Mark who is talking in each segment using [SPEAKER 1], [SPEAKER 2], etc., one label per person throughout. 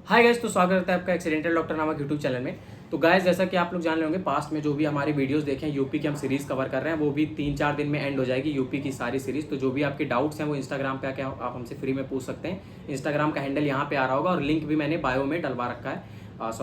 [SPEAKER 1] Hi guys, तो स्वागत है आपका एक्सीडेंटल डॉक्टर नामक यूट्यूब चैनल में। तो गाइस, जैसा कि आप लोग जान रहे होंगे, पास्ट में जो भी हमारी वीडियोस देखें यूपी की हम सीरीज़ कवर कर रहे हैं, वो भी 3-4 दिन में एंड हो जाएगी यूपी की सारी सीरीज़। तो जो भी आपके डाउट्स हैं वो इंस्टाग्राम पे आके आप हमसे फ्री में पूछ सकते हैं। इंस्टाग्राम का हैंडल यहाँ पे आ रहा होगा और लिंक भी मैंने बायो में डलवा रखा है,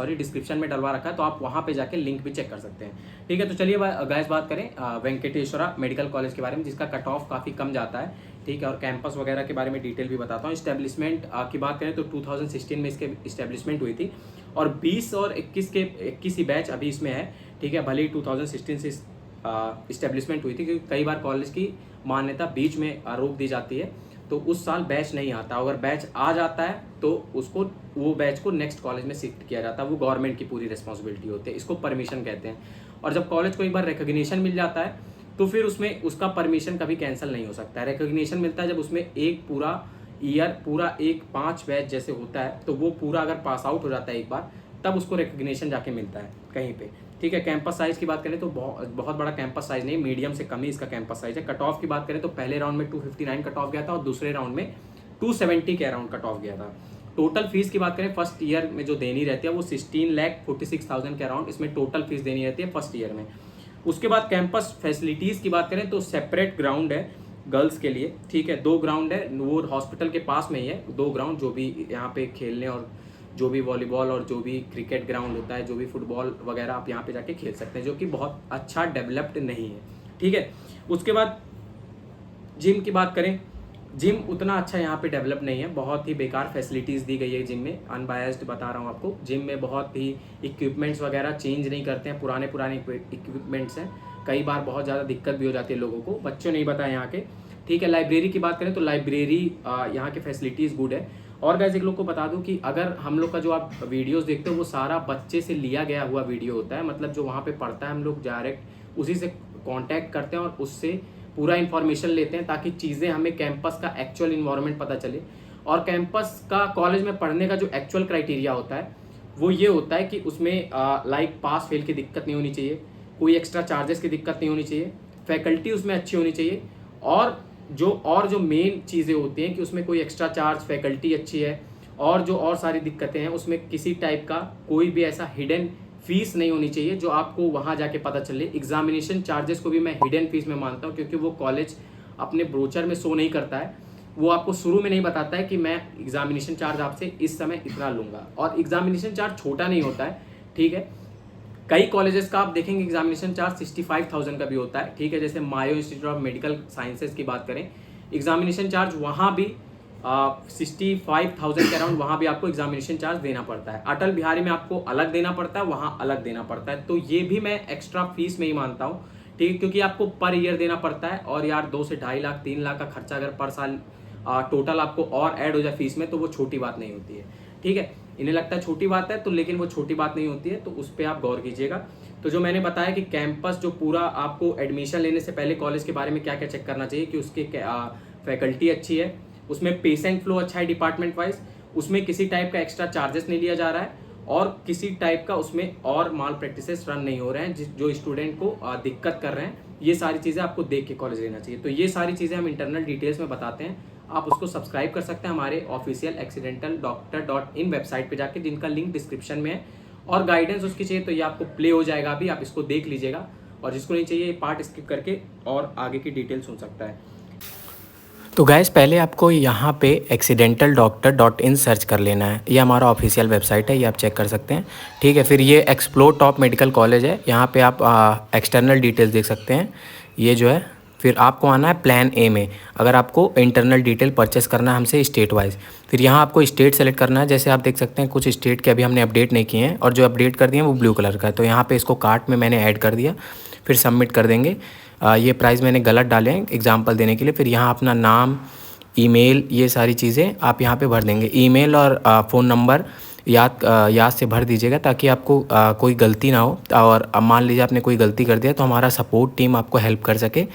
[SPEAKER 1] डिस्क्रिप्शन में डलवा रखा है, तो आप वहाँ पे जाके लिंक भी चेक कर सकते हैं। ठीक है, तो चलिए गाइस बात करें वेंकटेश्वरा मेडिकल कॉलेज के बारे में, जिसका कट ऑफ काफ़ी कम जाता है। ठीक है, और कैंपस वगैरह के बारे में डिटेल भी बताता हूँ। इस्टेब्लिशमेंट की बात करें तो 2016 में इसके इस्टेब्लिशमेंट हुई थी और 20 और 21 के 21 ही बैच अभी इसमें है। ठीक है, भले ही 2016 से इस्टेब्लिशमेंट हुई थी, क्योंकि कई बार कॉलेज की मान्यता बीच में रोक दी जाती है, तो उस साल बैच नहीं आता। अगर बैच आ जाता है तो उसको वो बैच को नेक्स्ट कॉलेज में शिफ्ट किया जाता है। वो गवर्नमेंट की पूरी रिस्पॉन्सिबिलिटी होती है, इसको परमिशन कहते हैं। और जब कॉलेज को एक बार रिकग्निशन मिल जाता है तो फिर उसमें उसका परमिशन कभी कैंसिल नहीं हो सकता है। रिकग्निशन मिलता है जब उसमें एक पूरा ईयर, पूरा एक 5 बैच जैसे होता है, तो वो पूरा अगर पास आउट हो जाता है एक बार, तब उसको रिकग्निशन जाके मिलता है कहीं पे। ठीक है, कैंपस साइज़ की बात करें तो बहुत बड़ा कैंपस साइज़ नहीं, मीडियम से कम ही इसका कैंपस साइज़ है। कट ऑफ की बात करें तो पहले राउंड में 259 कट ऑफ गया था और दूसरे राउंड में 270 के अराउंड कट ऑफ गया था। टोटल फीस की बात करें फर्स्ट ईयर में जो देनी रहती है वो 16,46,000 के अराउंड इसमें टोटल फीस देनी रहती है फर्स्ट ईयर में। उसके बाद कैंपस फैसिलिटीज़ की बात करें तो सेपरेट ग्राउंड है गर्ल्स के लिए। ठीक है, 2 ग्राउंड है, वो हॉस्पिटल के पास में ही है। 2 ग्राउंड जो भी यहाँ पे खेलने और जो भी वॉलीबॉल और जो भी क्रिकेट ग्राउंड होता है, जो भी फुटबॉल वगैरह, आप यहाँ पे जाके खेल सकते हैं, जो कि बहुत अच्छा डेवलप्ड नहीं है। ठीक है, उसके बाद जिम की बात करें, जिम उतना अच्छा यहाँ पे डेवलप नहीं है, बहुत ही बेकार फैसिलिटीज़ दी गई है जिम में। अनबायस्ड बता रहा हूँ आपको, जिम में बहुत ही इक्विपमेंट्स वगैरह चेंज नहीं करते हैं, पुराने इक्विपमेंट्स हैं। कई बार बहुत ज़्यादा दिक्कत भी हो जाती है लोगों को, बच्चों नहीं बताया यहाँ के। ठीक है, लाइब्रेरी की बात करें तो लाइब्रेरी यहाँ के फैसिलिटीज़ गुड है। और गाइस एक लोग को बता दूं कि अगर हम लोग का जो आप वीडियोस देखते हो वो सारा बच्चे से लिया गया हुआ वीडियो होता है, मतलब जो वहाँ पे पढ़ता है हम लोग डायरेक्ट उसी से कांटेक्ट करते हैं और उससे पूरा इन्फॉर्मेशन लेते हैं, ताकि चीज़ें हमें कैंपस का एक्चुअल इन्वायरमेंट पता चले। और कैंपस का कॉलेज में पढ़ने का जो एक्चुअल क्राइटेरिया होता है वो ये होता है कि उसमें लाइक पास फेल की दिक्कत नहीं होनी चाहिए, कोई एक्स्ट्रा चार्जेस की दिक्कत नहीं होनी चाहिए, फैकल्टी उसमें अच्छी होनी चाहिए, और जो मेन चीज़ें होती हैं कि उसमें कोई एक्स्ट्रा चार्ज, फैकल्टी अच्छी है, और जो और सारी दिक्कतें हैं उसमें किसी टाइप का कोई भी ऐसा हिडन फीस नहीं होनी चाहिए जो आपको वहाँ जाके पता चले। एग्जामिनेशन चार्जेस को भी मैं हिडन फीस में मानता हूँ, क्योंकि वो कॉलेज अपने ब्रोचर में शो नहीं करता है। वो आपको शुरू में नहीं बताता है कि मैं एग्जामिनेशन चार्ज आपसे इस समय इतना लूँगा, और एग्जामिनेशन चार्ज छोटा नहीं होता है। ठीक है, कई कॉलेजेस का आप देखेंगे एग्जामिनेशन चार्ज 65,000 का भी होता है। ठीक है, जैसे मायो इंस्टीट्यूट ऑफ मेडिकल साइंसेज की बात करें, एग्जामिनेशन चार्ज वहाँ भी 65,000 के अराउंड वहाँ भी आपको एग्जामिनेशन चार्ज देना पड़ता है। अटल बिहारी में आपको अलग देना पड़ता है, वहाँ अलग देना पड़ता है। तो ये भी मैं एक्स्ट्रा फीस में ही मानता हूँ। ठीक है, क्योंकि आपको पर ईयर देना पड़ता है, और यार 2 से 2.5 लाख 3 लाख का खर्चा अगर पर साल टोटल आपको और ऐड हो जाए फीस में, तो वो छोटी बात नहीं होती है। ठीक है, इन्हें लगता है छोटी बात है, तो लेकिन वो छोटी बात नहीं होती है, तो उस पर आप गौर कीजिएगा। तो जो मैंने बताया कि कैंपस जो पूरा आपको एडमिशन लेने से पहले कॉलेज के बारे में क्या क्या चेक करना चाहिए, कि उसके फैकल्टी अच्छी है, उसमें पेशेंट फ्लो अच्छा है डिपार्टमेंट वाइज, उसमें किसी टाइप का एक्स्ट्रा चार्जेस नहीं लिया जा रहा है, और किसी टाइप का उसमें और माल प्रैक्टिसेस रन नहीं हो रहे हैं जो स्टूडेंट को दिक्कत कर रहे हैं। ये सारी चीज़ें आपको देख के कॉलेज लेना चाहिए। तो ये सारी चीज़ें हम इंटरनल डिटेल्स में बताते हैं, आप उसको सब्सक्राइब कर सकते हैं हमारे ऑफिशियल accidentalDoctor.in वेबसाइट पे जाके, जिनका लिंक डिस्क्रिप्शन में है। और गाइडेंस उसकी चाहिए तो ये आपको प्ले हो जाएगा, अभी आप इसको देख लीजिएगा, और जिसको नहीं चाहिए ये पार्ट स्किप करके और आगे की डिटेल सुन सकता है।
[SPEAKER 2] तो गैस पहले आपको यहाँ पे accidentalDoctor.in सर्च कर लेना है। ये हमारा ऑफिशियल वेबसाइट है, ये आप चेक कर सकते हैं। ठीक है, फिर ये एक्सप्लोर टॉप मेडिकल कॉलेज है, यहाँ पे आप एक्सटर्नल डिटेल्स देख सकते हैं। ये जो है, फिर आपको आना है प्लान ए में, अगर आपको इंटरनल डिटेल परचेस करना है हमसे स्टेट वाइज। फिर यहाँ आपको स्टेट सेलेक्ट करना है। जैसे आप देख सकते हैं कुछ स्टेट के अभी हमने अपडेट नहीं किए हैं, और जो अपडेट कर दिए हैं वो ब्लू कलर का है, तो यहाँ पर इसको कार्ट में मैंने ऐड कर दिया। फिर सबमिट कर देंगे। ये प्राइस मैंने गलत डाले हैं एग्जांपल देने के लिए। फिर यहाँ अपना नाम, ईमेल, ये सारी चीज़ें आप यहाँ पे भर देंगे। ईमेल और फ़ोन नंबर याद से भर दीजिएगा, ताकि आपको कोई गलती ना हो। और अब मान लीजिए आपने कोई गलती कर दिया तो हमारा सपोर्ट टीम आपको हेल्प कर सके।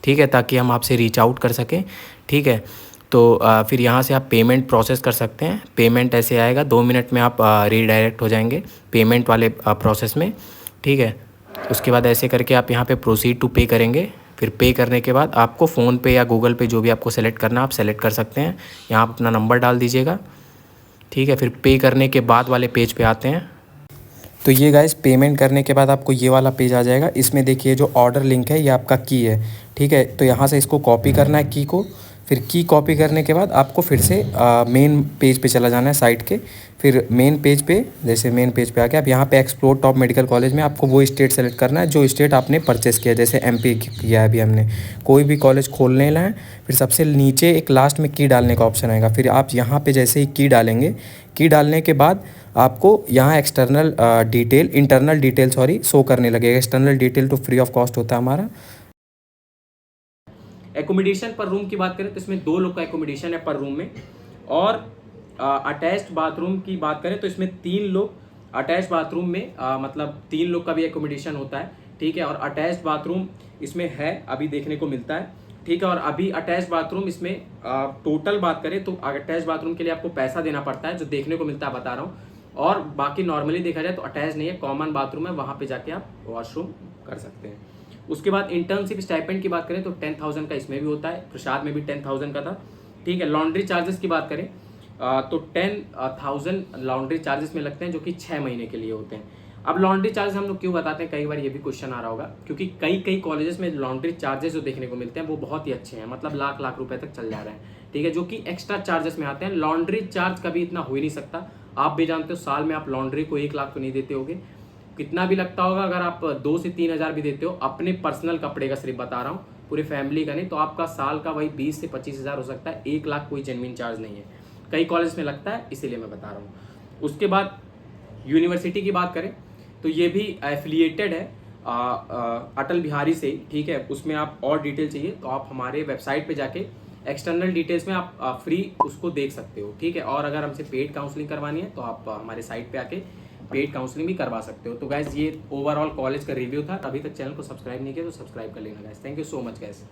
[SPEAKER 2] ठीक है, ताकि हम आपसे रीच आउट कर सकें। ठीक है, तो फिर यहाँ से आप पेमेंट प्रोसेस कर सकते हैं। पेमेंट ऐसे आएगा, 2 मिनट में आप रीडायरेक्ट हो जाएंगे पेमेंट वाले प्रोसेस में। ठीक है, उसके बाद ऐसे करके आप यहाँ पे प्रोसीड टू पे करेंगे। फिर पे करने के बाद आपको फ़ोन पे या गूगल पे जो भी आपको सेलेक्ट करना आप सेलेक्ट कर सकते हैं। यहाँ आप अपना नंबर डाल दीजिएगा। ठीक है, फिर पे करने के बाद वाले पेज पे आते हैं। तो ये गाइस पेमेंट करने के बाद आपको ये वाला पेज आ जाएगा। इसमें देखिए जो ऑर्डर लिंक है ये आपका की है, ठीक है। तो यहाँ से इसको कॉपी करना है की को, फिर की कॉपी करने के बाद आपको फिर से मेन पेज पे चला जाना है साइट के। फिर मेन पेज पे, जैसे मेन पेज पे आ गया, अब यहाँ पे एक्सप्लोर टॉप मेडिकल कॉलेज में आपको वो स्टेट सेलेक्ट करना है जो स्टेट आपने परचेस किया। जैसे एमपी किया है अभी हमने, कोई भी कॉलेज खोलने लाए, फिर सबसे नीचे एक लास्ट में की डालने का ऑप्शन आएगा। फिर आप यहाँ पे जैसे ही की डालेंगे, की डालने के बाद आपको यहाँ इंटरनल डिटेल शो करने लगेगा। एक्सटर्नल डिटेल तो फ्री ऑफ कॉस्ट होता है हमारा।
[SPEAKER 1] एकोमोडेशन पर रूम की बात करें तो इसमें 2 लोग का एकोमोडेशन है पर रूम में, और अटैच्ड बाथरूम की बात करें तो इसमें 3 लोग अटैच्ड बाथरूम में मतलब 3 लोग का भी एकोमोडेशन होता है, ठीक है। और अटैच्ड बाथरूम इसमें है अभी देखने को मिलता है, ठीक है। और अभी अटैच्ड बाथरूम इसमें टोटल बात करें तो अटैच्ड बाथरूम के लिए आपको पैसा देना पड़ता है, जो देखने को मिलता है बता रहा हूँ। और बाकी नॉर्मली देखा जाए तो अटैच नहीं है, कॉमन बाथरूम है, वहाँ पे जाके आप वॉशरूम कर सकते हैं। उसके बाद इंटर्नशिप स्टाइपेंड की बात करें तो 10,000 का इसमें भी होता है, प्रसाद में भी 10,000 का था, ठीक है। लॉन्ड्री चार्जेस की बात करें तो 10,000 लॉन्ड्री चार्जेस में लगते हैं, जो कि 6 महीने के लिए होते हैं। अब लॉन्ड्री चार्जेस हम लोग क्यों बताते हैं, कई बार ये भी क्वेश्चन आ रहा होगा, क्योंकि कई कॉलेजेस में लॉन्ड्री चार्जेस जो देखने को मिलते हैं वो बहुत ही अच्छे हैं, मतलब लाख रुपए तक चल जा रहे हैं, ठीक है, जो कि एक्स्ट्रा चार्जेस में आते हैं। लॉन्ड्री चार्ज कभी इतना हो ही नहीं सकता, आप भी जानते हो, साल में आप लॉन्ड्री को 1 लाख तो नहीं देते होगे, कितना भी लगता होगा। अगर आप 2 से 3 हज़ार भी देते हो अपने पर्सनल कपड़े का, सिर्फ बता रहा हूँ, पूरी फैमिली का नहीं, तो आपका साल का वही 20 से 25 हज़ार हो सकता है। 1 लाख कोई जेन्युइन चार्ज नहीं है, कई कॉलेज में लगता है, इसीलिए मैं बता रहा हूँ। उसके बाद यूनिवर्सिटी की बात करें तो ये भी एफिलिएटेड है अटल बिहारी से, ठीक है। उसमें आप और डिटेल चाहिए तो आप हमारे वेबसाइट पे जाके एक्सटर्नल डिटेल्स में आप फ्री उसको देख सकते हो, ठीक है। और अगर हमसे पेड काउंसलिंग करवानी है तो आप हमारे साइट पे आके पेड काउंसलिंग भी करवा सकते हो। तो गाइज ये ओवरऑल कॉलेज का रिव्यू था। अभी तक चैनल को सब्सक्राइब नहीं किया तो सब्सक्राइब कर लेना guys. Thank you so much guys.